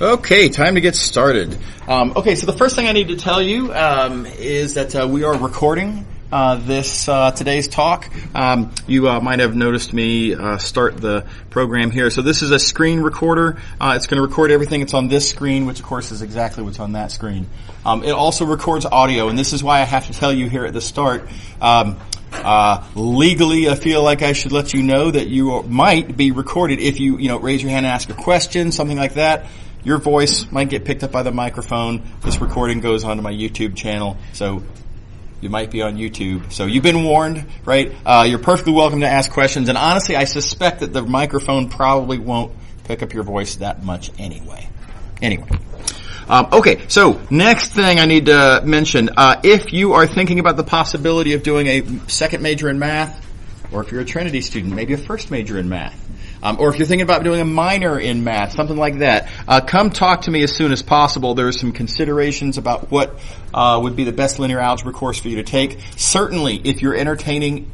Okay, time to get started. Okay, so the first thing I need to tell you is that we are recording this today's talk. You might have noticed me start the program here. So this is a screen recorder. It's going to record everything that's on this screen, which of course is exactly what's on that screen. It also records audio, and this is why I have to tell you here at the start. Legally, I feel like I should let you know that you might be recorded if you raise your hand and ask a question, something like that. Your voice might get picked up by the microphone. This recording goes onto my YouTube channel, so you might be on YouTube. So you've been warned, right? You're perfectly welcome to ask questions, and honestly, I suspect that the microphone probably won't pick up your voice that much anyway. Okay, so next thing I need to mention, if you are thinking about the possibility of doing a second major in math, or if you're a Trinity student, maybe a first major in math, or if you're thinking about doing a minor in math, something like that, come talk to me as soon as possible. There are some considerations about what would be the best linear algebra course for you to take. Certainly, if you're entertaining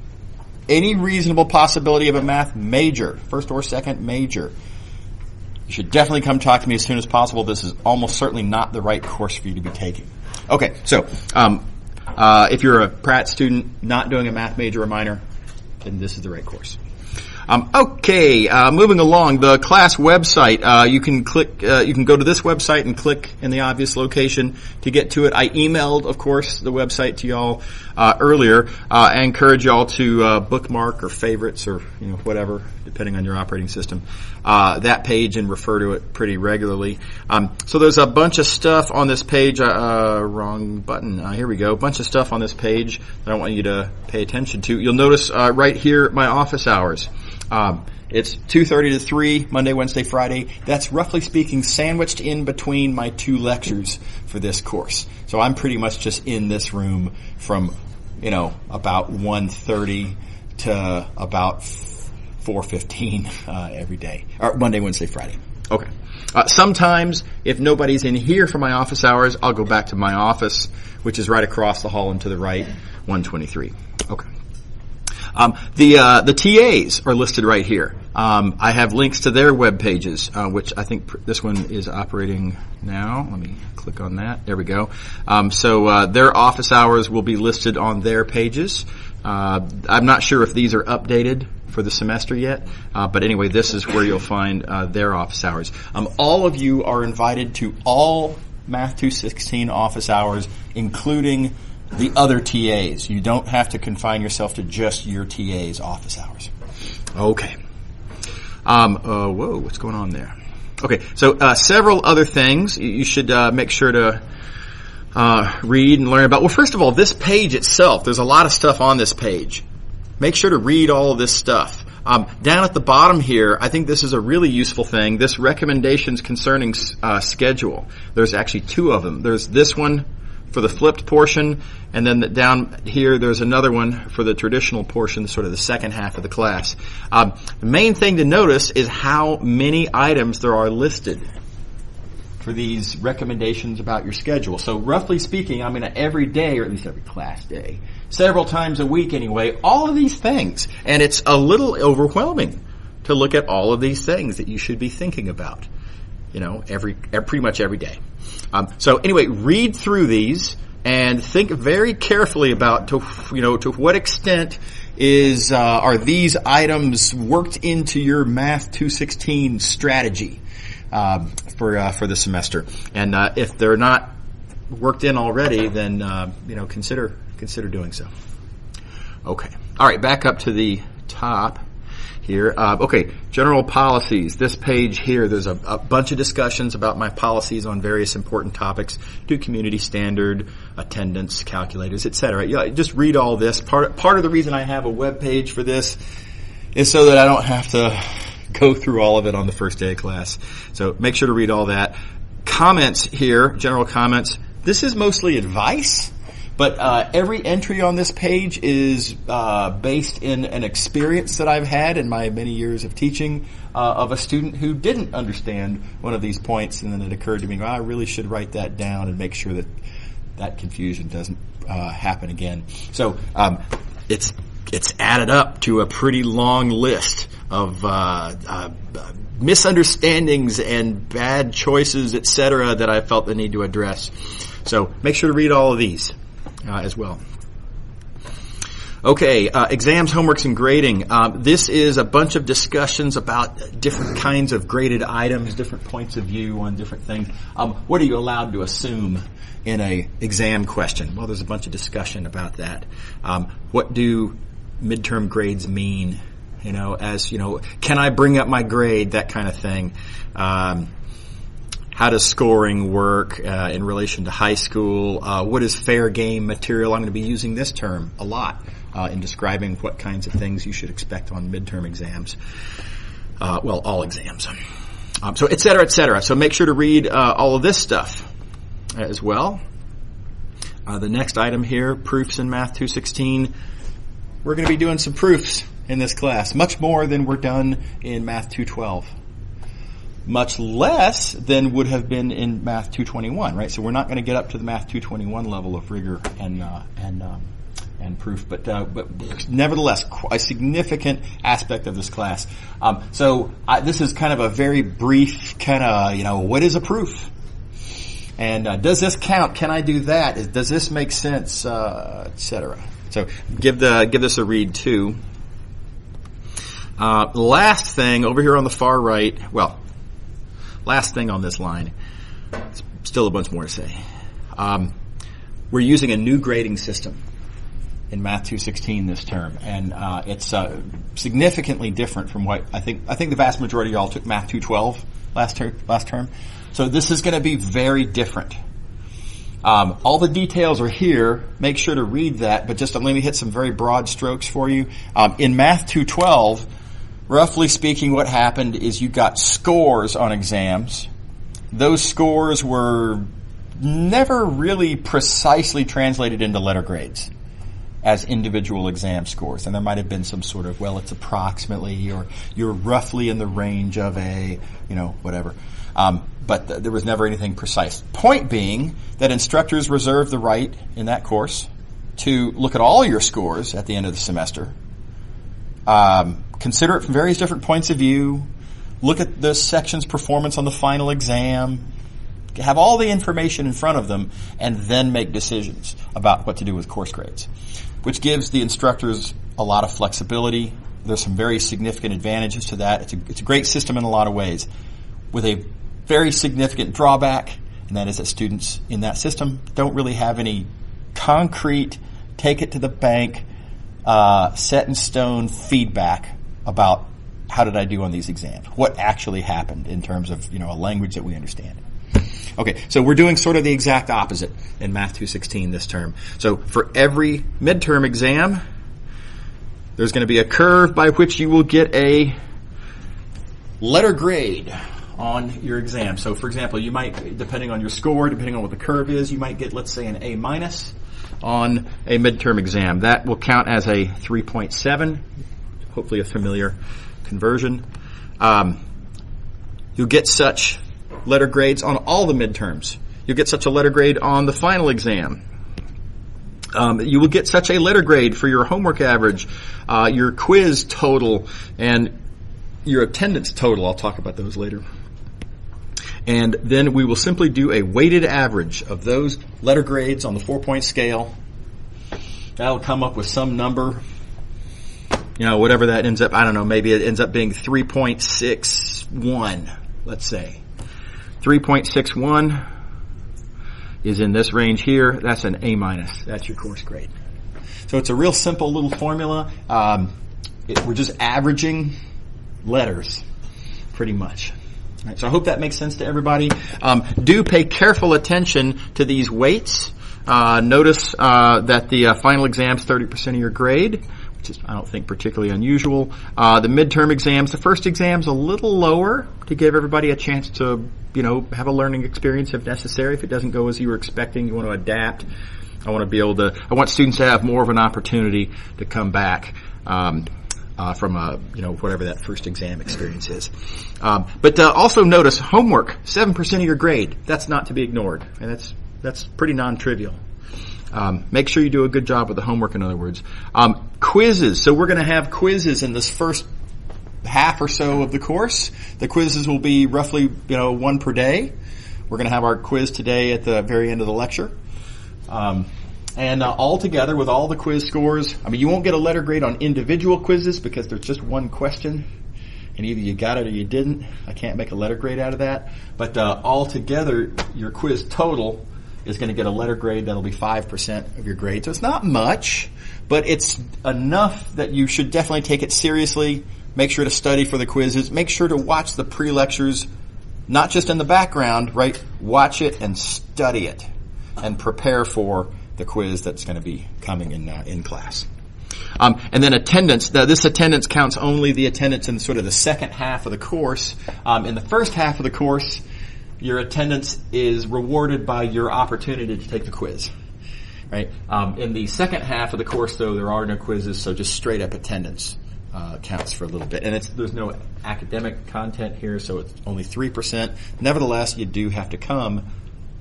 any reasonable possibility of a math major, first or second major, you should definitely come talk to me as soon as possible. This is almost certainly not the right course for you to be taking. Okay, so if you're a Pratt student not doing a math major or minor, then this is the right course. Moving along, the class website. You can go to this website and click in the obvious location to get to it. I emailed, of course, the website to y'all earlier. I encourage y'all to bookmark or favorites or whatever, depending on your operating system, that page and refer to it pretty regularly. So there's a bunch of stuff on this page. Wrong button. Here we go. A bunch of stuff on this page that I want you to pay attention to. You'll notice right here my office hours. It's 2:30 to 3, Monday, Wednesday, Friday. That's roughly speaking sandwiched in between my two lectures for this course. So I'm pretty much just in this room from, about 1:30 to about 4:15 every day. Or Monday, Wednesday, Friday. Okay. Sometimes, if nobody's in here for my office hours, I'll go back to my office, which is right across the hall and to the right, 123. Okay. The TAs are listed right here. I have links to their web pages, which I think this one is operating now. Let me click on that. There we go. So their office hours will be listed on their pages. I'm not sure if these are updated for the semester yet, but anyway, this is where you'll find their office hours. All of you are invited to all Math 216 office hours, including the other TAs. You don't have to confine yourself to just your TA's office hours. Okay. Whoa, what's going on there? Okay, so several other things you should make sure to read and learn about. Well, first of all, this page itself, there's a lot of stuff on this page. Make sure to read all of this stuff. Down at the bottom here, I think this is a really useful thing. This recommendations concerning schedule. There's actually two of them. There's this one for the flipped portion, and then down here there's another one for the traditional portion, sort of the second half of the class. The main thing to notice is how many items there are listed for these recommendations about your schedule. So roughly speaking, I'm going to every day, or at least every class day, several times a week anyway, all of these things. And it's a little overwhelming to look at all of these things that you should be thinking about, pretty much every day. So anyway, read through these and think very carefully about to what extent are these items worked into your Math 216 strategy for the semester. And if they're not worked in already, then consider doing so. Okay. All right. Back up to the top here. General policies. This page here, there's a bunch of discussions about my policies on various important topics. Do community standard, attendance, calculators, etc. Just read all this. Part of the reason I have a web page for this is so that I don't have to go through all of it on the first day of class. So make sure to read all that. Comments here, general comments. This is mostly advice. But every entry on this page is based in an experience that I've had in my many years of teaching of a student who didn't understand one of these points, and then it occurred to me, I really should write that down and make sure that confusion doesn't happen again. So it's added up to a pretty long list of misunderstandings and bad choices, etc., that I felt the need to address. So make sure to read all of these as well. Okay, exams, homeworks, and grading. This is a bunch of discussions about different kinds of graded items, different points of view on different things. What are you allowed to assume in a exam question? Well, there's a bunch of discussion about that. What do midterm grades mean? Can I bring up my grade? That kind of thing. How does scoring work in relation to high school? What is fair game material? I'm going to be using this term a lot in describing what kinds of things you should expect on midterm exams. All exams. So et cetera, et cetera. So make sure to read all of this stuff as well. The next item here, proofs in Math 216. We're going to be doing some proofs in this class, much more than were done in Math 212. Much less than would have been in Math 221, right? So we're not going to get up to the Math 221 level of rigor and proof, but nevertheless, a significant aspect of this class. This is kind of a very brief kind of, what is a proof? And does this count? Can I do that? Does this make sense? Etc. So give this a read too. Last thing over here on the far right. Last thing on this line. Still a bunch more to say. We're using a new grading system in Math 216 this term, and it's significantly different from what I think the vast majority of y'all took Math 212 last term. So this is going to be very different. All the details are here. Make sure to read that, but just let me hit some very broad strokes for you. In Math 212, roughly speaking, what happened is you got scores on exams. Those scores were never really precisely translated into letter grades as individual exam scores. And there might have been some sort of, it's approximately, or you're roughly in the range of a, whatever. But there was never anything precise. Point being that instructors reserve the right in that course to look at all your scores at the end of the semester, consider it from various different points of view, look at the section's performance on the final exam, have all the information in front of them, and then make decisions about what to do with course grades, which gives the instructors a lot of flexibility. There's some very significant advantages to that. It's a great system in a lot of ways, with a very significant drawback, and that is that students in that system don't really have any concrete, take it to the bank, set in stone feedback about how did I do on these exams, what actually happened in terms of a language that we understand. Okay, so we're doing sort of the exact opposite in Math 216 this term. So for every midterm exam, there's going to be a curve by which you will get a letter grade on your exam. So for example, you might, depending on your score, depending on what the curve is, you might get, let's say, an A- on a midterm exam. That will count as a 3.7, hopefully a familiar conversion. You'll get such letter grades on all the midterms. You'll get such a letter grade on the final exam. You will get such a letter grade for your homework average, your quiz total, and your attendance total. I'll talk about those later. And then we will simply do a weighted average of those letter grades on the 4-point scale. That'll come up with some number. Whatever that ends up, I don't know, maybe it ends up being 3.61, let's say. 3.61 is in this range here. That's an A-. That's your course grade. So it's a real simple little formula. We're just averaging letters, pretty much. All right, so I hope that makes sense to everybody. Do pay careful attention to these weights. Notice that the final exam's 30% of your grade, which is, I don't think, particularly unusual. The midterm exams, the first exam's a little lower to give everybody a chance to, have a learning experience if necessary. If it doesn't go as you were expecting, you want to adapt. I want students to have more of an opportunity to come back from whatever that first exam experience is. But also notice homework, 7% of your grade. That's not to be ignored, and that's pretty non-trivial. Make sure you do a good job with the homework, in other words. Quizzes. So we're going to have quizzes in this first half or so of the course. The quizzes will be roughly, one per day. We're going to have our quiz today at the very end of the lecture. And all together with all the quiz scores, you won't get a letter grade on individual quizzes because there's just one question. And either you got it or you didn't. I can't make a letter grade out of that. But all together, your quiz total is going to get a letter grade that'll be 5% of your grade. So it's not much, but it's enough that you should definitely take it seriously. Make sure to study for the quizzes. Make sure to watch the pre-lectures, not just in the background, right? Watch it and study it and prepare for the quiz that's going to be coming in class. And then attendance. Now, this attendance counts only the attendance in sort of the second half of the course. In the first half of the course, your attendance is rewarded by your opportunity to take the quiz. Right? In the second half of the course, though, there are no quizzes, so just straight up attendance counts for a little bit. And there's no academic content here, so it's only 3%. Nevertheless, you do have to come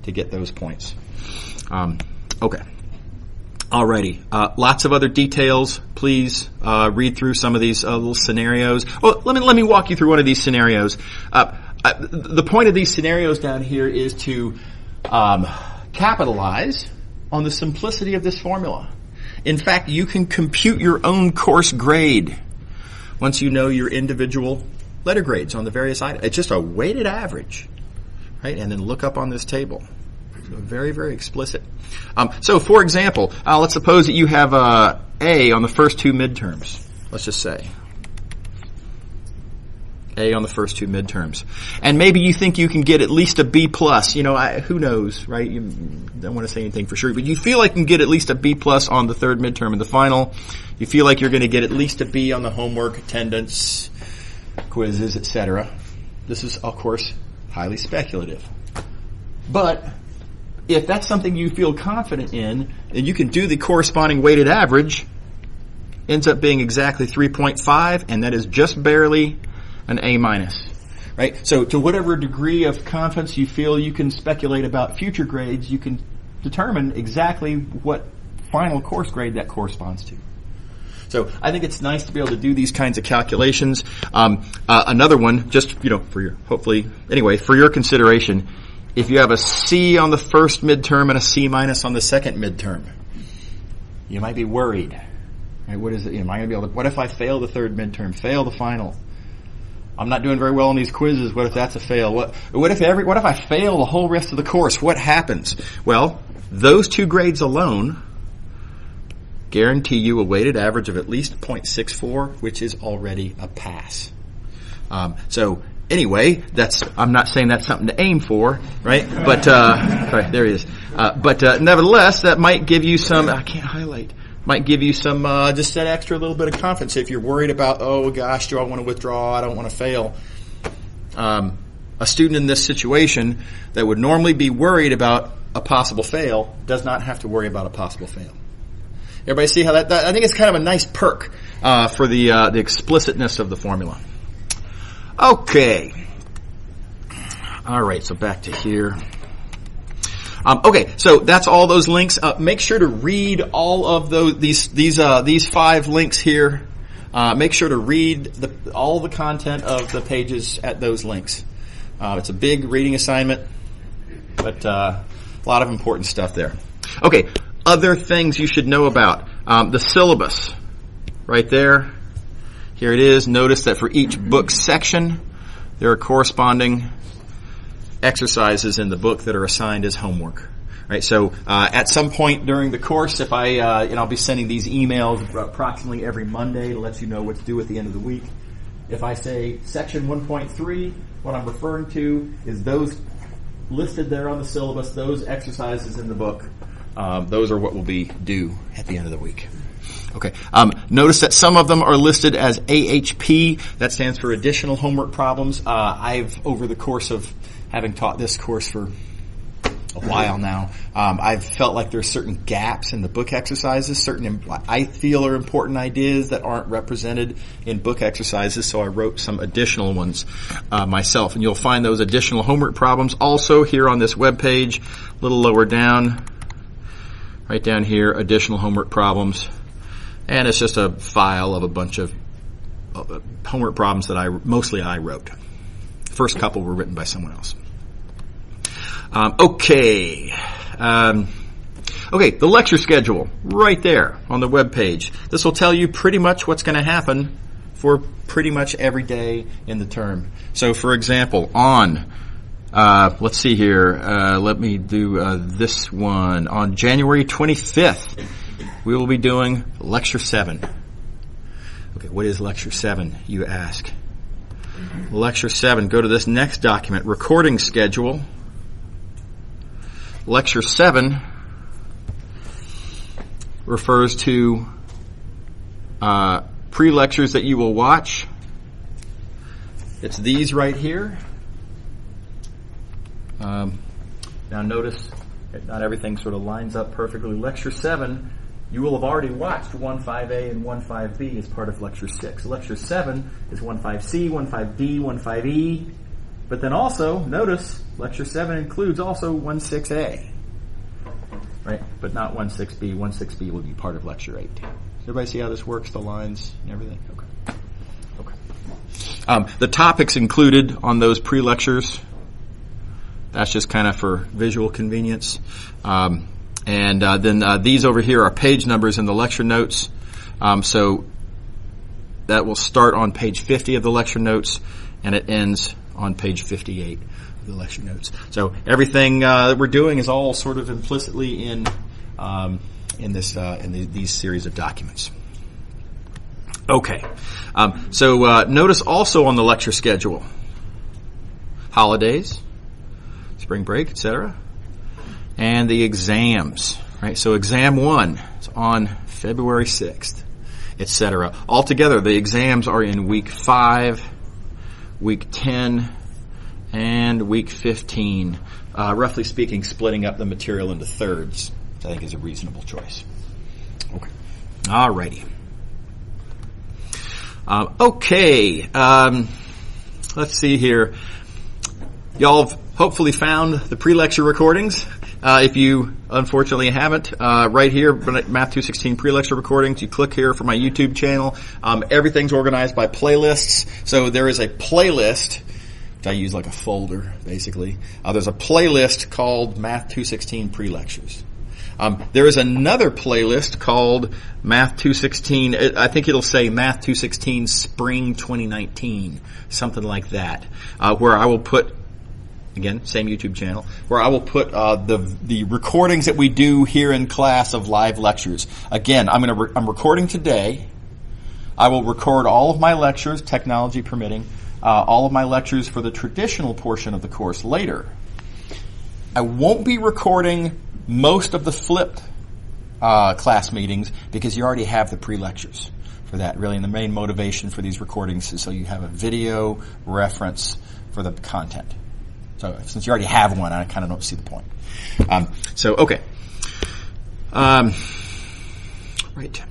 to get those points. Okay. Alrighty. Lots of other details. Please read through some of these little scenarios. Well, let me walk you through one of these scenarios. The point of these scenarios down here is to capitalize on the simplicity of this formula. In fact, you can compute your own course grade once you know your individual letter grades on the various items. It's just a weighted average, right? And then look up on this table. Very, very explicit. So, for example, let's suppose that you have A on the first two midterms. Let's just say A on the first two midterms, and maybe you think you can get at least a B plus. Who knows, right? You don't want to say anything for sure, but you feel like you can get at least a B plus on the third midterm and the final. You feel like you're going to get at least a B on the homework, attendance, quizzes, etc. This is, of course, highly speculative, but if that's something you feel confident in, then you can do the corresponding weighted average. Ends up being exactly 3.5, and that is just barely an A minus, right? So to whatever degree of confidence you feel you can speculate about future grades, you can determine exactly what final course grade that corresponds to. So I think it's nice to be able to do these kinds of calculations. Another one, just for your consideration. If you have a C on the first midterm and a C minus on the second midterm, you might be worried. Right? What is it? Am I going to be able to? What if I fail the third midterm? Fail the final? I'm not doing very well on these quizzes. What if that's a fail? What if I fail the whole rest of the course? What happens? Well, those two grades alone guarantee you a weighted average of at least 0.64, which is already a pass. Anyway, I'm not saying that's something to aim for, right? But, right, there he is. But nevertheless, that might give you might give you some, just that extra little bit of confidence. If you're worried about, oh gosh, do I want to withdraw? I don't want to fail. A student in this situation that would normally be worried about a possible fail does not have to worry about a possible fail. Everybody see how that I think it's kind of a nice perk, for the explicitness of the formula. Okay. All right, so back to here. Okay, so that's all those links. Make sure to read all of these 5 links here. Make sure to read all the content of the pages at those links. It's a big reading assignment, but a lot of important stuff there. Okay, other things you should know about. The syllabus, right there. Here it is. Notice that for each book section, there are corresponding exercises in the book that are assigned as homework. Right. So at some point during the course, if I'll be sending these emails approximately every Monday to let you know what to do at the end of the week. If I say section 1.3, what I'm referring to is those listed there on the syllabus, those exercises in the book. Those are what will be due at the end of the week. Okay. Notice that some of them are listed as AHP. That stands for additional homework problems. I've, over the course of having taught this course for a while now, I've felt like there's certain gaps in the book exercises, certain I feel are important ideas that aren't represented in book exercises, so I wrote some additional ones myself. And you'll find those additional homework problems also here on this webpage, a little lower down, right down here, additional homework problems. And it's just a file of a bunch of homework problems that mostly I wrote. First couple were written by someone else. Okay, the lecture schedule right there on the web page. This will tell you pretty much what's going to happen for pretty much every day in the term. So, for example, on let's see here. Let me do this one. On January 25th, we will be doing Lecture 7. Okay, what is Lecture 7, you ask? Lecture 7, go to this next document, Recording Schedule. Lecture 7 refers to pre-lectures that you will watch. It's these right here. Now notice that not everything sort of lines up perfectly. Lecture 7, you will have already watched 1.5a and 1.5b as part of Lecture 6. Lecture 7 is 1.5c, 1.5d, 1.5e. But then also, notice, Lecture 7 includes also 1.6a. Right? But not 1.6b. 1.6b will be part of Lecture 8. Does everybody see how this works, the lines and everything? Okay. The topics included on those pre-lectures, that's just kind of for visual convenience. And then these over here are page numbers in the lecture notes. So that will start on page 50 of the lecture notes, and it ends on page 58 of the lecture notes. So everything that we're doing is all sort of implicitly in these series of documents. Okay. So notice also on the lecture schedule, holidays, spring break, etc., and the exams, right? So exam 1 is on February 6th, etc. Altogether, the exams are in week 5, week 10, and week 15. Roughly speaking, splitting up the material into thirds, which I think is a reasonable choice. Okay. Alrighty. Let's see here. Y'all have hopefully found the pre-lecture recordings. If you unfortunately haven't, right here, Math 216 pre-lecture recordings, you click here for my YouTube channel. Everything's organized by playlists. So there is a playlist, which I use like a folder, basically. There's a playlist called Math 216 pre-lectures. There is another playlist called Math 216, I think it'll say Math 216 Spring 2019, something like that, where I will put, again, same YouTube channel, where I will put the recordings that we do here in class of live lectures. Again, I'm recording today. I will record all of my lectures, technology permitting, all of my lectures for the traditional portion of the course later. I won't be recording most of the flipped class meetings because you already have the pre-lectures for that, really. And the main motivation for these recordings is so you have a video reference for the content. So since you already have one, I kind of don't see the point. Okay. Right.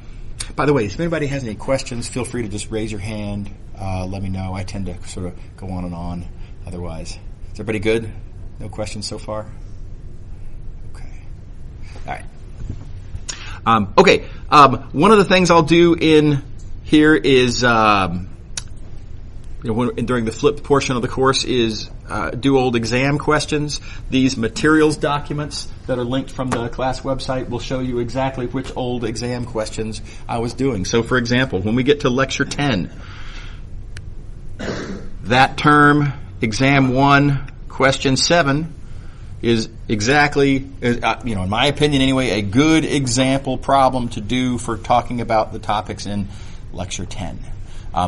By the way, if anybody has any questions, feel free to just raise your hand. Let me know. I tend to sort of go on and on otherwise. Is everybody good? No questions so far? Okay. All right. One of the things I'll do in here is, during the flipped portion of the course is do old exam questions. These materials documents that are linked from the class website will show you exactly which old exam questions I was doing. So, for example, when we get to Lecture 10, that term, Exam 1, Question 7, is exactly, in my opinion anyway, a good example problem to do for talking about the topics in Lecture 10.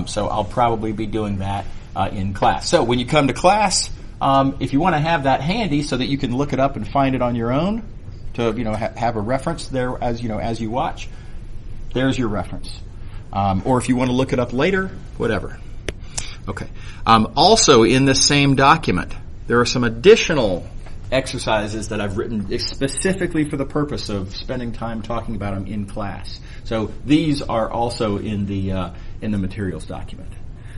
So I'll probably be doing that in class. So when you come to class, if you want to have that handy so that you can look it up and find it on your own, to have a reference there as you watch, there's your reference. Or if you want to look it up later, whatever. Okay. Also in this same document, there are some additional exercises that I've written specifically for the purpose of spending time talking about them in class. So these are also in the materials document.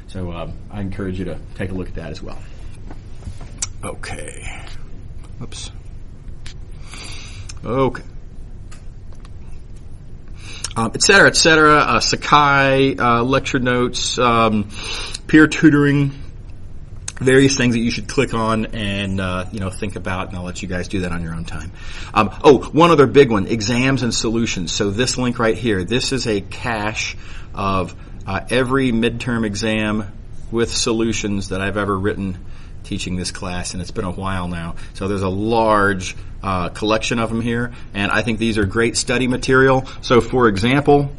So I encourage you to take a look at that as well. Okay. Oops. Okay. et cetera, et cetera. Sakai, lecture notes, peer tutoring, various things that you should click on and think about, and I'll let you guys do that on your own time. One other big one: exams and solutions. So this link right here, this is a cache of every midterm exam with solutions that I've ever written teaching this class, and it's been a while now. So there's a large collection of them here, and I think these are great study material. So for example,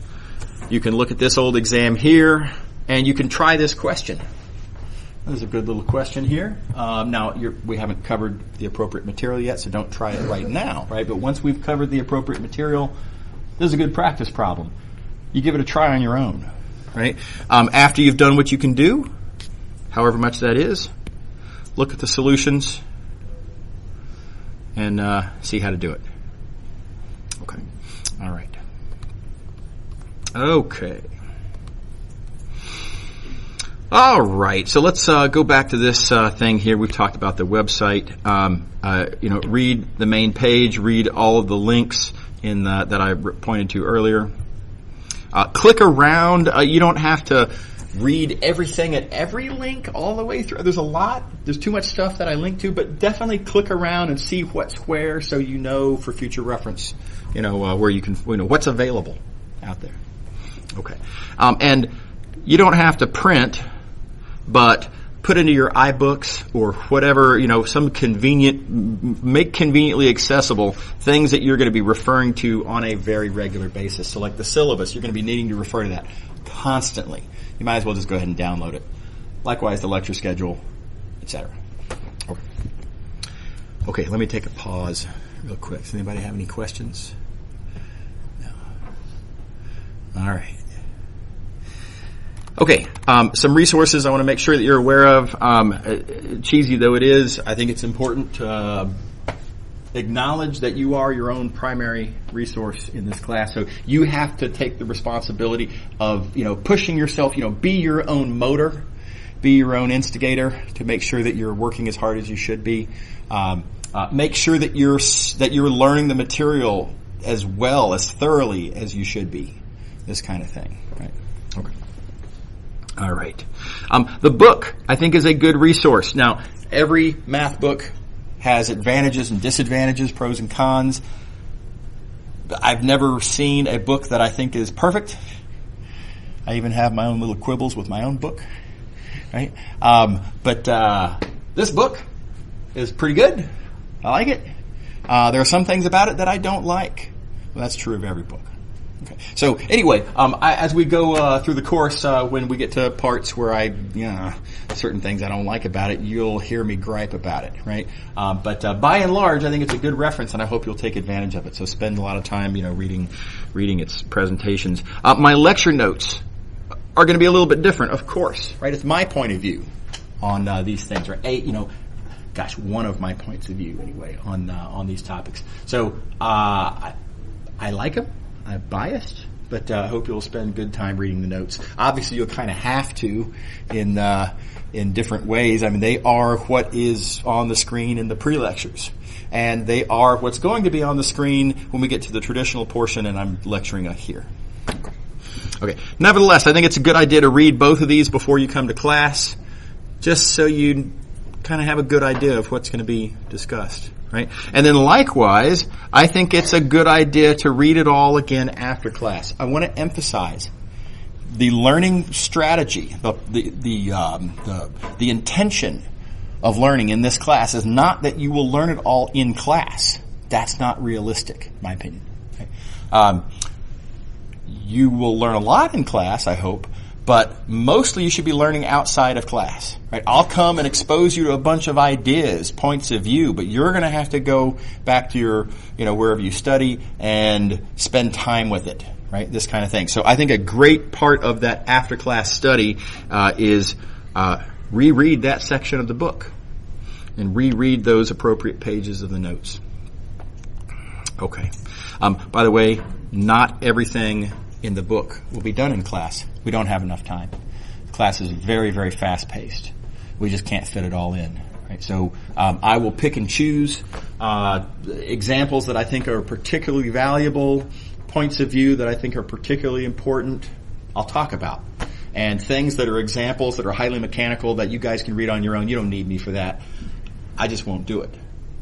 you can look at this old exam here, and you can try this question. There's a good little question here. Now, we haven't covered the appropriate material yet, so don't try it right now, right? But once we've covered the appropriate material, this is a good practice problem. You give it a try on your own, right? After you've done what you can do, however much that is, look at the solutions and see how to do it. Okay. All right. Okay. All right. So let's go back to this thing here. We've talked about the website. Read the main page. Read all of the links that I pointed to earlier. Click around. You don't have to read everything at every link all the way through. There's a lot. There's too much stuff that I link to, but definitely click around and see what's where, so you know for future reference, where you can, what's available out there. Okay. And you don't have to print, but put into your iBooks or whatever, some make conveniently accessible things that you're going to be referring to on a very regular basis. So like the syllabus, you're going to be needing to refer to that constantly. You might as well just go ahead and download it. Likewise, the lecture schedule, etc. Okay, let me take a pause real quick. Does anybody have any questions? No. All right. Okay, some resources I want to make sure that you're aware of. Cheesy though it is, I think it's important to acknowledge that you are your own primary resource in this class. So you have to take the responsibility of, pushing yourself, be your own motor, be your own instigator to make sure that you're working as hard as you should be. Make sure that you're learning the material as well, as thoroughly as you should be. This kind of thing, right? Okay. All right. The book, I think, is a good resource. Now, every math book has advantages and disadvantages, pros and cons. I've never seen a book that I think is perfect. I even have my own little quibbles with my own book, right? But this book is pretty good. I like it. There are some things about it that I don't like. Well, that's true of every book. Okay. So anyway, as we go through the course, when we get to parts where certain things I don't like about it, you'll hear me gripe about it, right? But by and large, I think it's a good reference, and I hope you'll take advantage of it. So spend a lot of time, reading its presentations. My lecture notes are going to be a little bit different, of course, right? It's my point of view on these things, right? One of my points of view anyway on these topics. So I like them. I'm biased, but I hope you'll spend good time reading the notes. Obviously, you'll kind of have to in different ways. I mean, they are what is on the screen in the pre-lectures, and they are what's going to be on the screen when we get to the traditional portion, and I'm lecturing here. Okay. Nevertheless, I think it's a good idea to read both of these before you come to class, just so you kind of have a good idea of what's going to be discussed. Right? And then likewise, I think it's a good idea to read it all again after class. I want to emphasize the learning strategy, the intention of learning in this class is not that you will learn it all in class. That's not realistic, in my opinion. Okay? You will learn a lot in class, I hope, but mostly you should be learning outside of class, right? I'll come and expose you to a bunch of ideas, points of view, but you're going to have to go back to your, wherever you study and spend time with it, right? This kind of thing. So I think a great part of that after class study is reread that section of the book and reread those appropriate pages of the notes. Okay. By the way, not everything in the book will be done in class. We don't have enough time. The class is very, very fast-paced. We just can't fit it all in. Right? So I will pick and choose examples that I think are particularly valuable, points of view that I think are particularly important, I'll talk about. And things that are examples that are highly mechanical that you guys can read on your own, you don't need me for that. I just won't do it.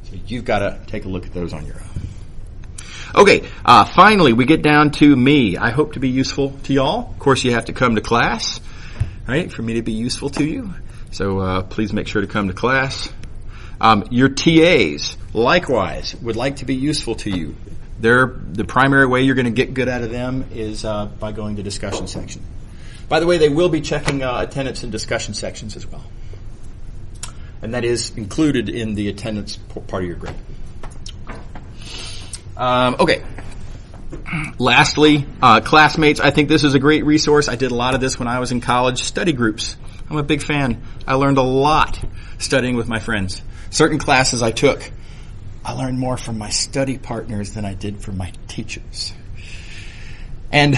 So you've got to take a look at those on your own. Okay, finally, we get down to me. I hope to be useful to y'all. Of course, you have to come to class, right, for me to be useful to you. So please make sure to come to class. Your TAs, likewise, would like to be useful to you. The primary way you're going to get good out of them is by going to discussion section. By the way, they will be checking attendance in discussion sections as well. And that is included in the attendance part of your grade. Okay. Lastly, classmates, I think this is a great resource. I did a lot of this when I was in college. Study groups. I'm a big fan. I learned a lot studying with my friends. Certain classes I took, I learned more from my study partners than I did from my teachers. And,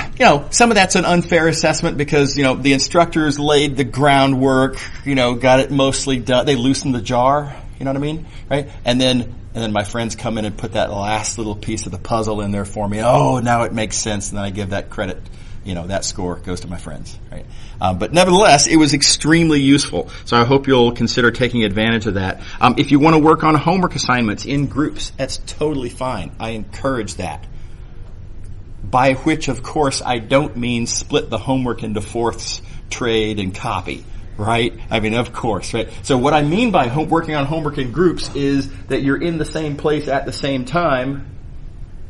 some of that's an unfair assessment because, the instructors laid the groundwork, got it mostly done. They loosened the jar, you know what I mean? Right? And then my friends come in and put that last little piece of the puzzle in there for me. Oh, now it makes sense. And then I give that credit. That score goes to my friends, right? But nevertheless, it was extremely useful. So I hope you'll consider taking advantage of that. If you want to work on homework assignments in groups, that's totally fine. I encourage that. By which, of course, I don't mean split the homework into fourths, trade, and copy, right? I mean, of course, right? So what I mean by working on homework in groups is that you're in the same place at the same time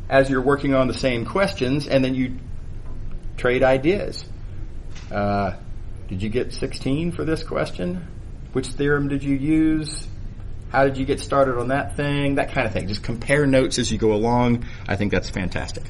as you're working on the same questions, and then you trade ideas. Did you get 16 for this question? Which theorem did you use? How did you get started on that thing? That kind of thing. Just compare notes as you go along. I think that's fantastic.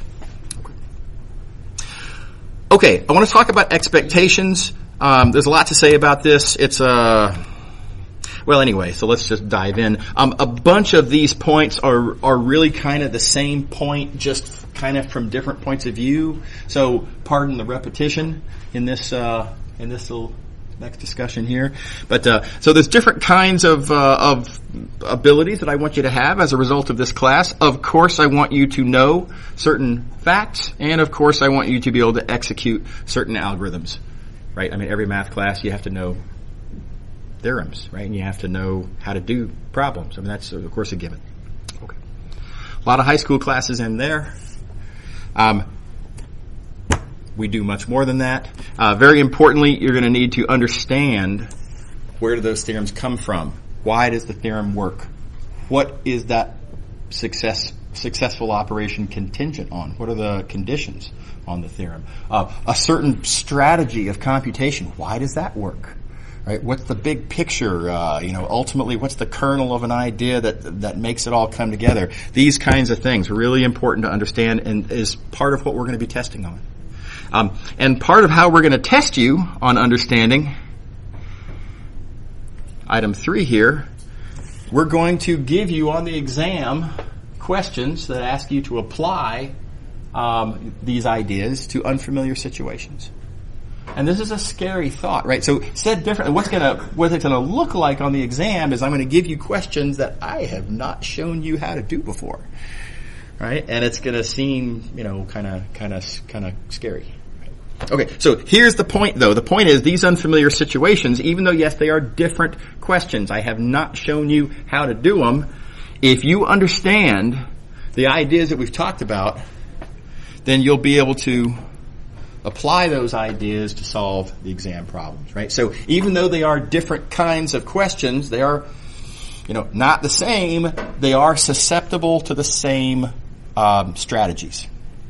Okay, I want to talk about expectations. There's a lot to say about this. It's anyway, so let's just dive in. A bunch of these points are really kind of the same point, just kind of from different points of view. So pardon the repetition in this little next discussion here. But so there's different kinds of abilities that I want you to have as a result of this class. Of course, I want you to know certain facts, and of course, I want you to be able to execute certain algorithms. Right? I mean, every math class you have to know theorems, right? And you have to know how to do problems. I mean, that's, of course, a given. Okay. A lot of high school classes in there. We do much more than that. Very importantly, you're going to need to understand where do those theorems come from? Why does the theorem work? What is that successful operation contingent on? What are the conditions on the theorem? A certain strategy of computation. Why does that work? Right? What's the big picture? Ultimately, what's the kernel of an idea that makes it all come together? These kinds of things are really important to understand and is part of what we're going to be testing on. And part of how we're going to test you on understanding, item 3 here, we're going to give you on the exam questions that ask you to apply these ideas to unfamiliar situations. And this is a scary thought, right? So said differently, what it's going to look like on the exam is I'm going to give you questions that I have not shown you how to do before, right? And it's going to seem, kind of scary. Okay, so here's the point, though. The point is these unfamiliar situations, even though, yes, they are different questions, I have not shown you how to do them. If you understand the ideas that we've talked about, then you'll be able to apply those ideas to solve the exam problems, right? So even though they are different kinds of questions, they are, not the same, they are susceptible to the same strategies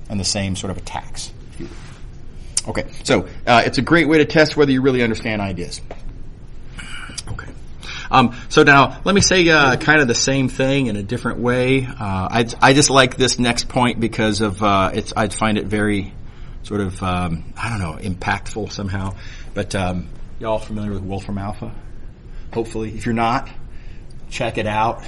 and the same sort of attacks. Okay, so it's a great way to test whether you really understand ideas. Okay. So now let me say kind of the same thing in a different way. I just like this next point because of I find it very sort of impactful somehow. But y'all familiar with Wolfram Alpha? Hopefully, if you're not, check it out.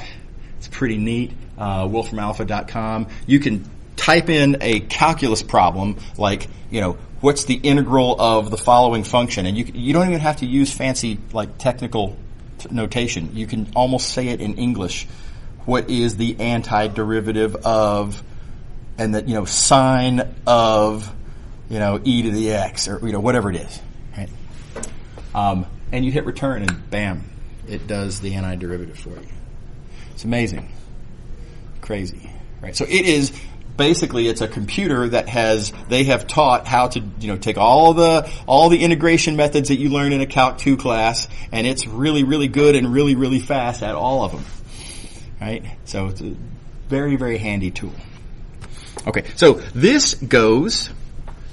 It's pretty neat. WolframAlpha.com. You can type in a calculus problem like what's the integral of the following function, and you don't even have to use fancy technical notation. You can almost say it in English. What is the antiderivative of and the sine of e to the x, or whatever it is, right? And you hit return, and bam, it does the antiderivative for you. It's amazing, crazy, right? So it is basically, it's a computer that they have taught how to take all the integration methods that you learned in a Calc 2 class, and it's really, really good and really, really fast at all of them, right? So it's a very, very handy tool. Okay, so this goes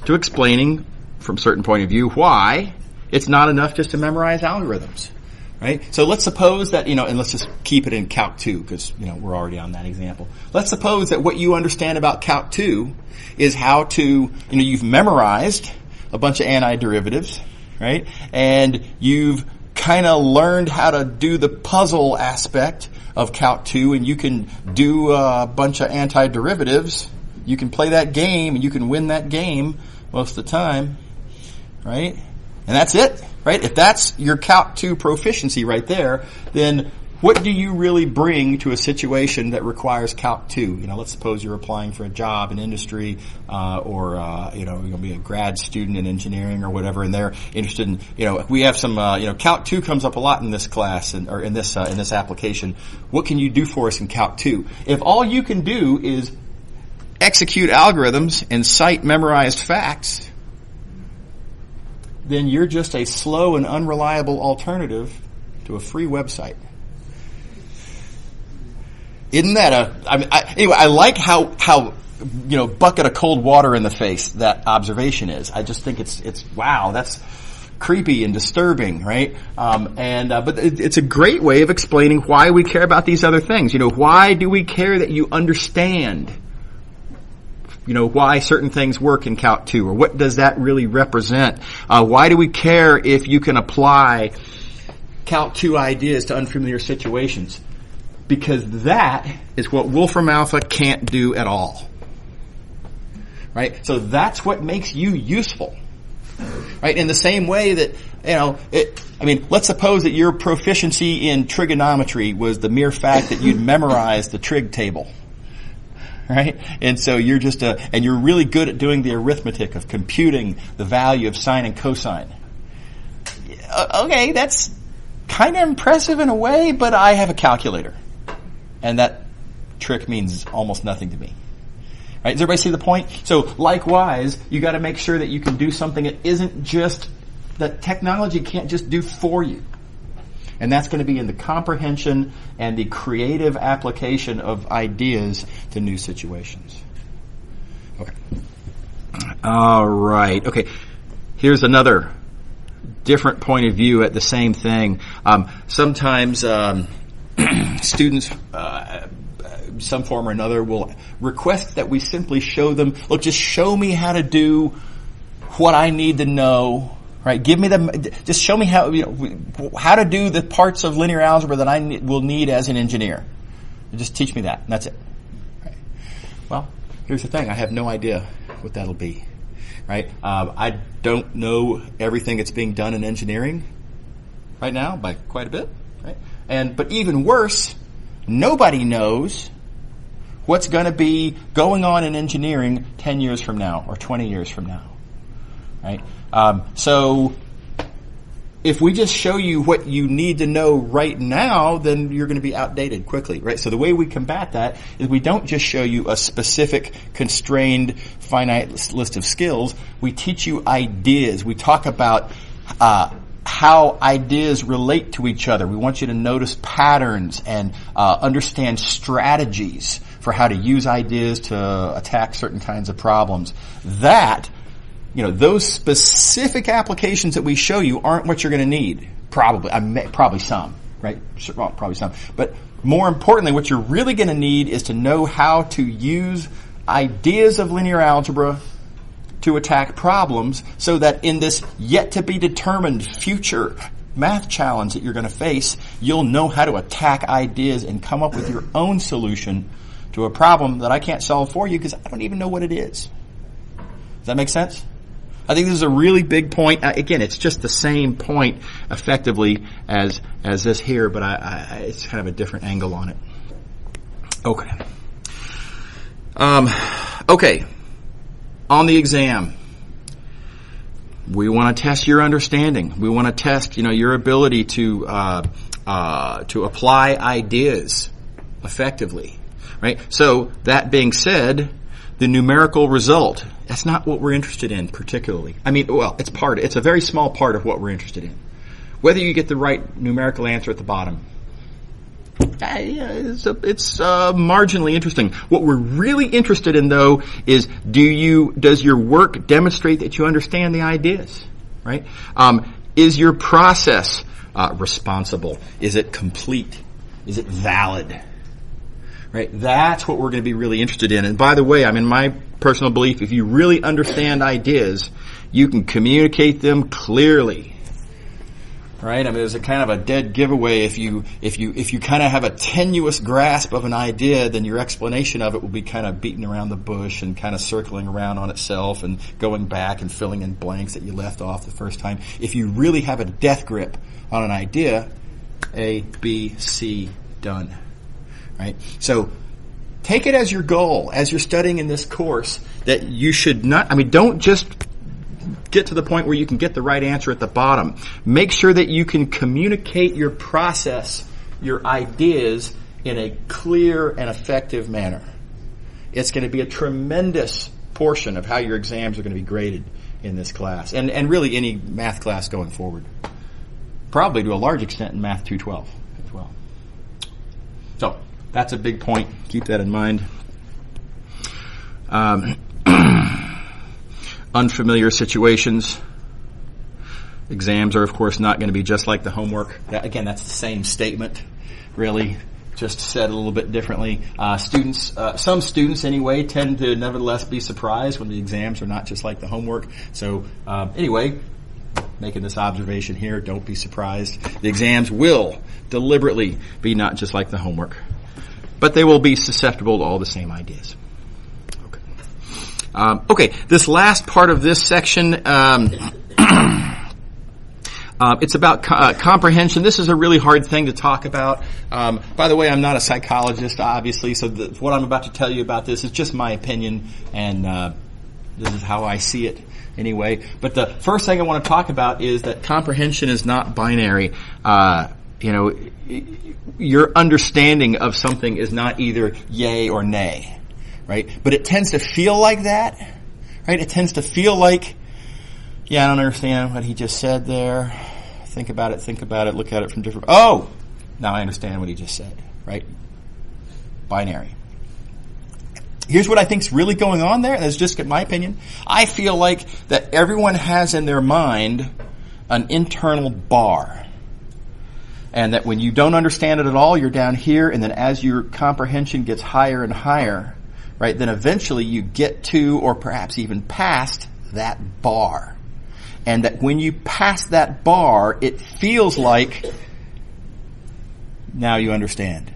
to explaining from a certain point of view why it's not enough just to memorize algorithms, right? So let's suppose that, and let's just keep it in Calc 2 because, we're already on that example. Let's suppose that what you understand about Calc 2 is how to, you've memorized a bunch of antiderivatives, right? And you've kind of learned how to do the puzzle aspect of Calc 2, and you can do a bunch of antiderivatives. You can play that game, and you can win that game most of the time, right? And that's it, right? If that's your Calc 2 proficiency right there, then what do you really bring to a situation that requires Calc 2? Let's suppose you're applying for a job in industry, or you're going to be a grad student in engineering or whatever, and they're interested in, we have some, Calc 2 comes up a lot in this class or in this application. What can you do for us in Calc 2? If all you can do is execute algorithms and cite memorized facts, then you're just a slow and unreliable alternative to a free website. Isn't that anyway, I like how bucket of cold water in the face that observation is. I just think it's wow, that's creepy and disturbing, right? But it's a great way of explaining why we care about these other things. Why do we care that you understand why certain things work in Calc 2, or what does that really represent? Why do we care if you can apply Calc 2 ideas to unfamiliar situations? Because that is what Wolfram Alpha can't do at all. Right? So that's what makes you useful. Right? In the same way that, let's suppose that your proficiency in trigonometry was the mere fact that you'd memorized the trig table. Right? And so you're and you're really good at doing the arithmetic of computing the value of sine and cosine. Okay, that's kind of impressive in a way, but I have a calculator. And that trick means almost nothing to me. Right? Does everybody see the point? So likewise, you got to make sure that you can do something that isn't just, that technology can't just do for you. And that's going to be in the comprehension and the creative application of ideas to new situations. Okay. All right. Okay. Here's another different point of view at the same thing. Sometimes students, some form or another, will request that we simply show them, look, just show me how to do what I need to know. Right? Just show me how to do the parts of linear algebra that I will need as an engineer. Just teach me that, and that's it. Right. Well, here's the thing. I have no idea what that'll be. Right? I don't know everything that's being done in engineering right now by quite a bit. Right? But even worse, nobody knows what's going to be going on in engineering 10 years from now or 20 years from now. Right? So if we just show you what you need to know right now, then you're going to be outdated quickly, right? So the way we combat that is we don't just show you a specific, constrained, finite list of skills. We teach you ideas. We talk about how ideas relate to each other. We want you to notice patterns and understand strategies for how to use ideas to attack certain kinds of problems. Those specific applications that we show you aren't what you're going to need. Probably some, right? Well, probably some. But more importantly, what you're really going to need is to know how to use ideas of linear algebra to attack problems so that in this yet-to-be-determined future math challenge that you're going to face, you'll know how to attack ideas and come up with your own solution to a problem that I can't solve for you because I don't even know what it is. Does that make sense? I think this is a really big point. Again, it's just the same point effectively as this here, but it's kind of a different angle on it. Okay. Okay, on the exam, we want to test your understanding. We want to test, your ability to apply ideas effectively, right? So that being said, the numerical result, that's not what we're interested in particularly. It's a very small part of what we're interested in. Whether you get the right numerical answer at the bottom, it's marginally interesting. What we're really interested in, though, is does your work demonstrate that you understand the ideas, right? Is your process responsible? Is it complete? Is it valid? Right? That's what we're going to be really interested in. And by the way, my personal belief, if you really understand ideas, you can communicate them clearly. Right? There's a kind of a dead giveaway if you kind of have a tenuous grasp of an idea, then your explanation of it will be kind of beating around the bush and kind of circling around on itself and going back and filling in blanks that you left off the first time. If you really have a death grip on an idea, A, B, C, done. Right? So take it as your goal, as you're studying in this course, that you should not, don't just get to the point where you can get the right answer at the bottom. Make sure that you can communicate your process, your ideas, in a clear and effective manner. It's going to be a tremendous portion of how your exams are going to be graded in this class, and really any math class going forward. Probably to a large extent in Math 212 as well. So, that's a big point. Keep that in mind. Unfamiliar situations. Exams are, of course, not going to be just like the homework. That's the same statement, really, just said a little bit differently. Some students, anyway, tend to nevertheless be surprised when the exams are not just like the homework. So, anyway, making this observation here, don't be surprised. The exams will deliberately be not just like the homework, but they will be susceptible to all the same ideas. Okay, this last part of this section, it's about comprehension. This is a really hard thing to talk about. By the way, I'm not a psychologist, obviously, so what I'm about to tell you about this is just my opinion, and this is how I see it anyway. But the first thing I want to talk about is that comprehension is not binary. Your understanding of something is not either yay or nay. Right? But it tends to feel like that, right? It tends to feel like, I don't understand what he just said there. Think about it, look at it from different, now I understand what he just said, right? Binary. Here's what I think's really going on there, and that's just my opinion. I feel like that everyone has in their mind an internal bar. And that when you don't understand it at all, you're down here, and then as your comprehension gets higher and higher, right, then eventually you get to, or perhaps even past, that bar. And that when you pass that bar, it feels like now you understand.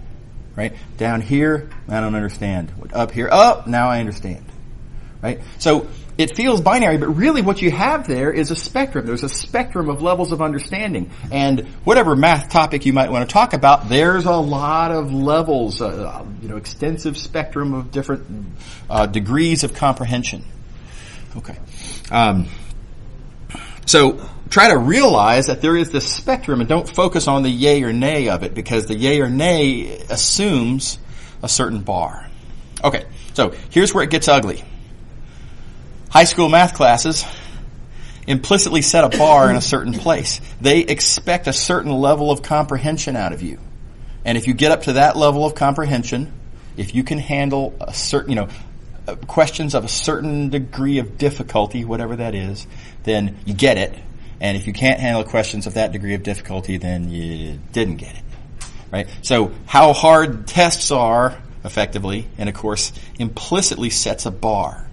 Right? Down here, I don't understand. Up here, now I understand. Right? So it feels binary, but really what you have there is a spectrum. There's a spectrum of levels of understanding. And whatever math topic you might want to talk about, there's a lot of levels, extensive spectrum of different degrees of comprehension. Okay. So try to realize that there is this spectrum and don't focus on the yay or nay of it, because the yay or nay assumes a certain bar. Okay, so here's where it gets ugly. High school math classes implicitly set a bar in a certain place. They expect a certain level of comprehension out of you. And if you get up to that level of comprehension, if you can handle a certain, questions of a certain degree of difficulty, whatever that is, then you get it. And if you can't handle questions of that degree of difficulty, then you didn't get it. Right? So how hard tests are, effectively, and of course, implicitly sets a bar.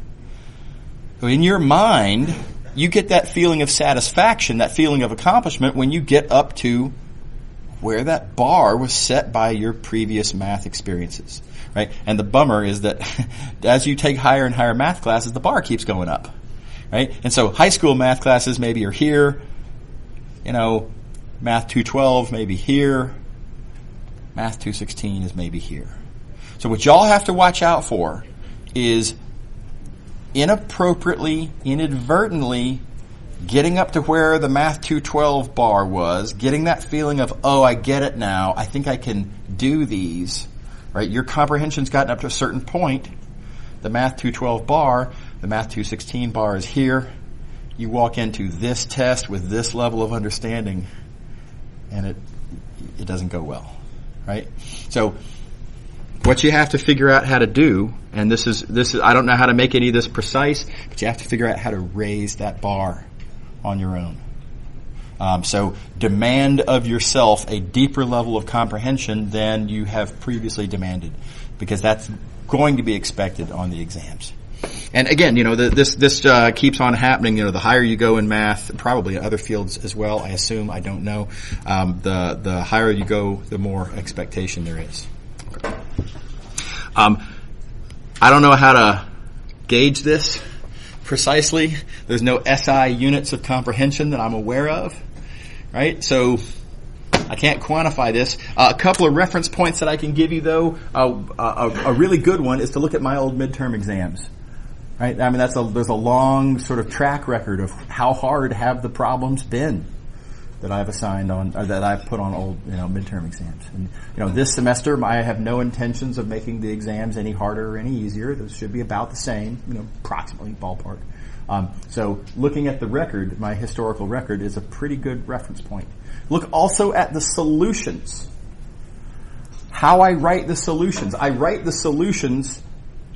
In your mind, you get that feeling of satisfaction, that feeling of accomplishment when you get up to where that bar was set by your previous math experiences, right? And the bummer is that as you take higher and higher math classes, the bar keeps going up, right? And so high school math classes maybe are here, Math 212 maybe here, Math 216 is maybe here. So what y'all have to watch out for is inappropriately, inadvertently getting up to where the Math 212 bar was, getting that feeling of, oh, I get it now, I think I can do these, right? Your comprehension's gotten up to a certain point. The Math 212 bar, the Math 216 bar is here. You walk into this test with this level of understanding, and it doesn't go well, right? So what you have to figure out how to do, and this is I don't know how to make any of this precise, but you have to figure out how to raise that bar on your own. So demand of yourself a deeper level of comprehension than you have previously demanded, because that's going to be expected on the exams. And again, this keeps on happening. The higher you go in math, probably in other fields as well, I assume, I don't know, the higher you go, the more expectation there is. Okay. I don't know how to gauge this precisely. There's no SI units of comprehension that I'm aware of, right? So I can't quantify this. A couple of reference points that I can give you, though. A really good one is to look at my old midterm exams, right? I mean, there's a long sort of track record of how hard have the problems been that I've assigned on, or that I've put on old, midterm exams. And, this semester I have no intentions of making the exams any harder or any easier. Those should be about the same, approximately ballpark. So looking at the record, my historical record is a pretty good reference point. Look also at the solutions. How I write the solutions. I write the solutions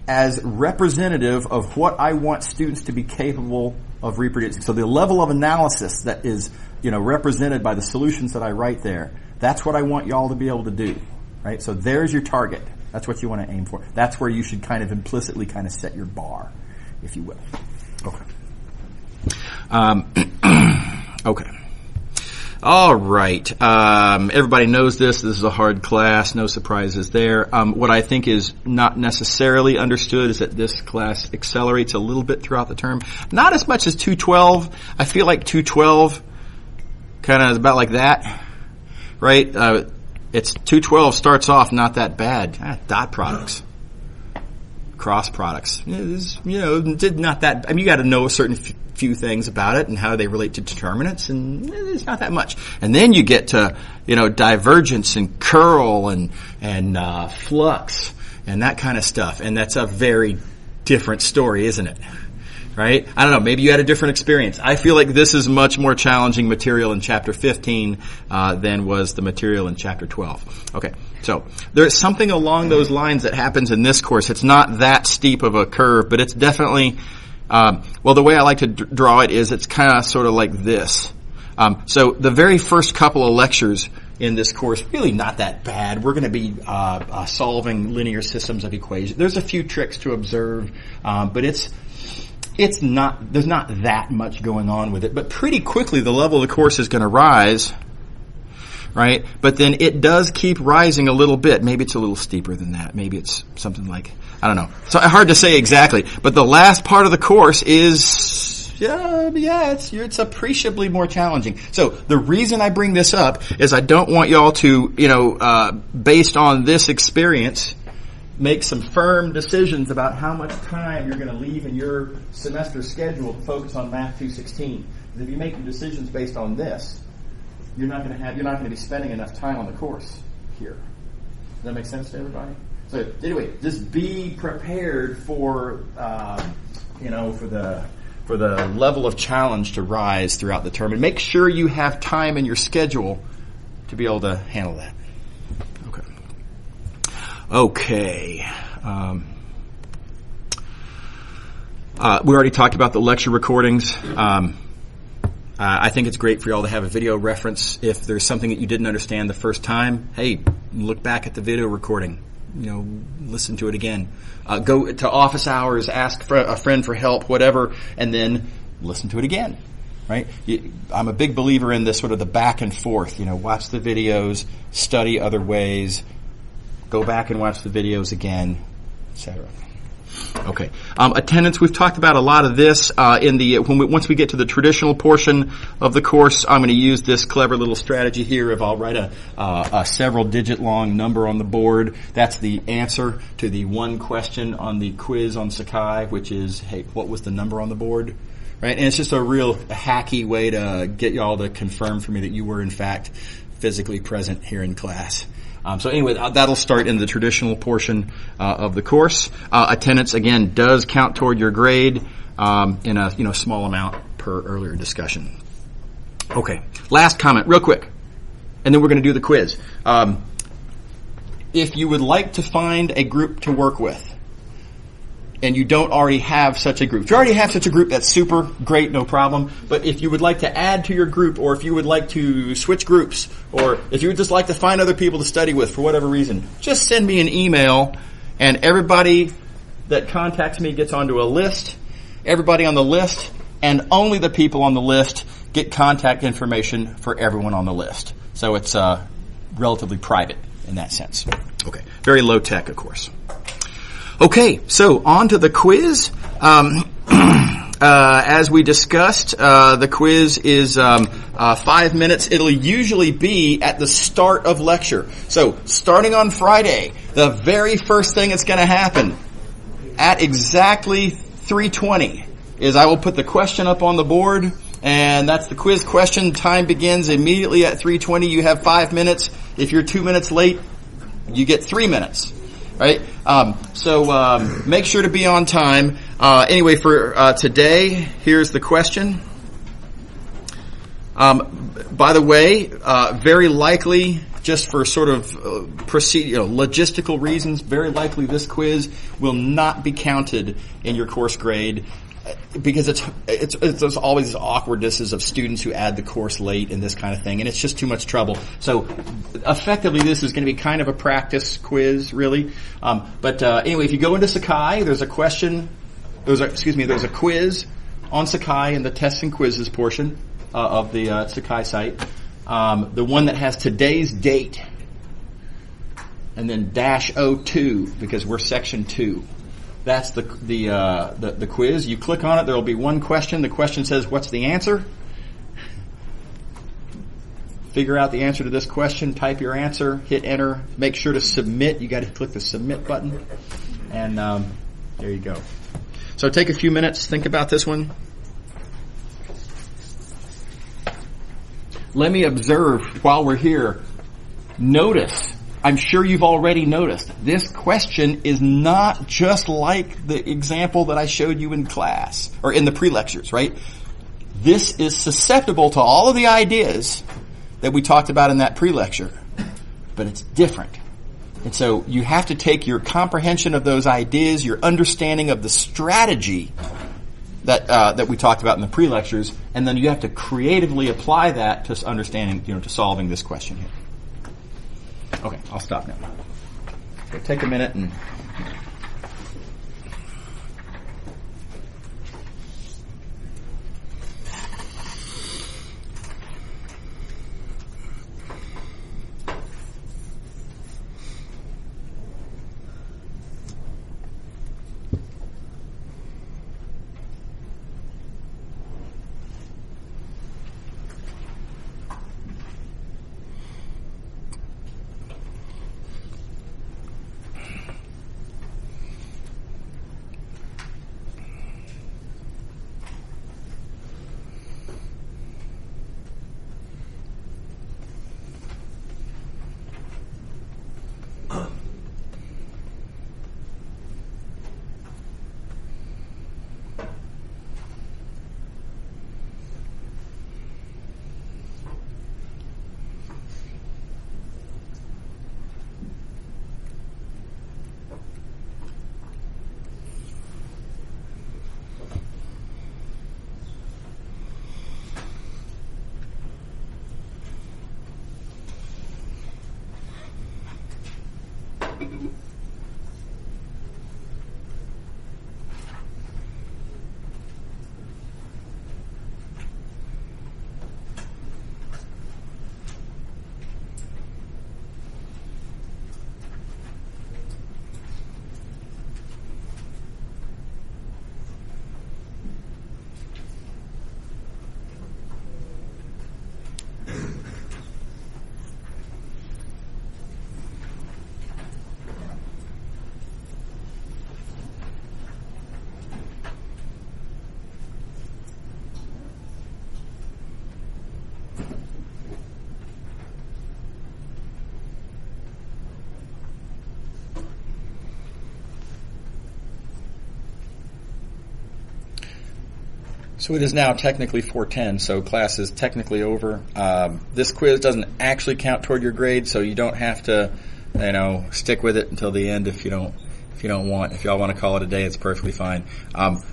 as representative of what I want students to be capable of reproducing. So the level of analysis that is, represented by the solutions that I write there, that's what I want y'all to be able to do, right? So there's your target. That's what you want to aim for. That's where you should kind of implicitly kind of set your bar, if you will. Okay. Okay. All right. Everybody knows this. This is a hard class. No surprises there. What I think is not necessarily understood is that this class accelerates a little bit throughout the term. Not as much as 212. I feel like 212 kind of is about like that, right? It's 212 starts off not that bad. Dot products. Cross products. Not that. I mean, you got to know a certain few things about it and how they relate to determinants, and it's not that much. And then you get to, divergence and curl and flux and that kind of stuff. And that's a very different story, isn't it? Right? I don't know. Maybe you had a different experience. I feel like this is much more challenging material in Chapter 15 than was the material in Chapter 12. Okay. So there's something along those lines that happens in this course. It's not that steep of a curve, but it's definitely, the way I like to draw it is it's kind of sort of like this. So the very first couple of lectures in this course, really not that bad. We're going to be solving linear systems of equations. There's a few tricks to observe, but there's not that much going on with it. But pretty quickly the level of the course is going to rise, right? But then it does keep rising a little bit. Maybe it's a little steeper than that. Maybe it's something like, I don't know. So hard to say exactly. But the last part of the course is, it's appreciably more challenging. So the reason I bring this up is I don't want y'all to, based on this experience, make some firm decisions about how much time you're going to leave in your semester schedule to focus on Math 216. Because if you make your decisions based on this, you're not going to be spending enough time on the course here. Does that make sense to everybody? So anyway, just be prepared for for the level of challenge to rise throughout the term, and make sure you have time in your schedule to be able to handle that. Okay. We already talked about the lecture recordings. I think it's great for y'all to have a video reference. If there's something that you didn't understand the first time, hey, look back at the video recording. Listen to it again. Go to office hours, ask for a friend for help, whatever, and then listen to it again. Right? I'm a big believer in this sort of the back and forth. Watch the videos, study other ways, go back and watch the videos again, etc. Okay. Attendance, we've talked about a lot of this once we get to the traditional portion of the course. I'm going to use this clever little strategy here of I'll write a several digit long number on the board. That's the answer to the one question on the quiz on Sakai, which is, hey, what was the number on the board? Right? And it's just a real hacky way to get y'all to confirm for me that you were in fact physically present here in class. So anyway, that'll start in the traditional portion of the course. Attendance, again, does count toward your grade in a small amount per earlier discussion. Okay, last comment, real quick, and then we're going to do the quiz. If you would like to find a group to work with, and you don't already have such a group. If you already have such a group, that's super, great, no problem. But if you would like to add to your group, or if you would like to switch groups, or if you would just like to find other people to study with for whatever reason, just send me an email, and everybody that contacts me gets onto a list. Everybody on the list, and only the people on the list get contact information for everyone on the list. So it's relatively private in that sense. Okay, very low tech, of course. Okay, so on to the quiz. As we discussed, the quiz is 5 minutes. It'll usually be at the start of lecture. So starting on Friday, the very first thing that's going to happen at exactly 3:20 is I will put the question up on the board, and that's the quiz question. Time begins immediately at 3:20. You have 5 minutes. If you're 2 minutes late, you get 3 minutes. Right? So make sure to be on time. Anyway, for today, here's the question. By the way, very likely, just for sort of logistical reasons, very likely this quiz will not be counted in your course grade, because there's always awkwardnesses of students who add the course late and this kind of thing, and it's just too much trouble. So effectively, this is going to be kind of a practice quiz, really. But anyway, if you go into Sakai, there's a quiz on Sakai in the tests and quizzes portion of the Sakai site. The one that has today's date, and then -02, because we're section 2. That's the quiz. You click on it, there will be one question. The question says, what's the answer? Figure out the answer to this question, type your answer, hit enter, make sure to submit. You got to click the submit button, and there you go. So take a few minutes, think about this one. Let me observe while we're here. Notice, I'm sure you've already noticed, this question is not just like the example that I showed you in class, or in the pre-lectures, right? This is susceptible to all of the ideas that we talked about in that pre-lecture, but it's different. And so you have to take your comprehension of those ideas, your understanding of the strategy that we talked about in the pre-lectures, and then you have to creatively apply that to understanding, to solving this question here. Okay, I'll stop now. So take a minute and... So it is now technically 4:10, so class is technically over. This quiz doesn't actually count toward your grade, so you don't have to, stick with it until the end if you don't want. If y'all want to call it a day, it's perfectly fine.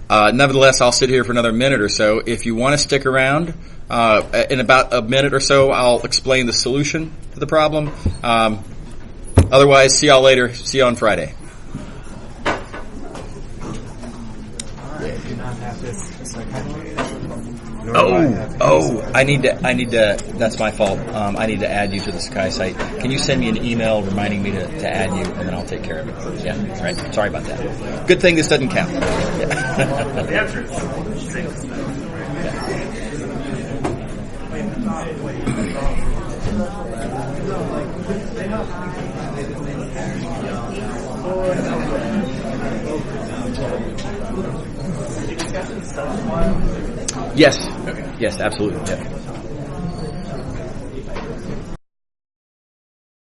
Nevertheless, I'll sit here for another minute or so. If you want to stick around, in about a minute or so, I'll explain the solution to the problem. Otherwise, see y'all later. See you on Friday. I need to, that's my fault. I need to add you to the Sakai site. Can you send me an email reminding me to add you, and then I'll take care of it? Yeah, right. Sorry about that. Good thing this doesn't count. Yeah. The answer is Yes. Okay. Yes, absolutely. Yeah.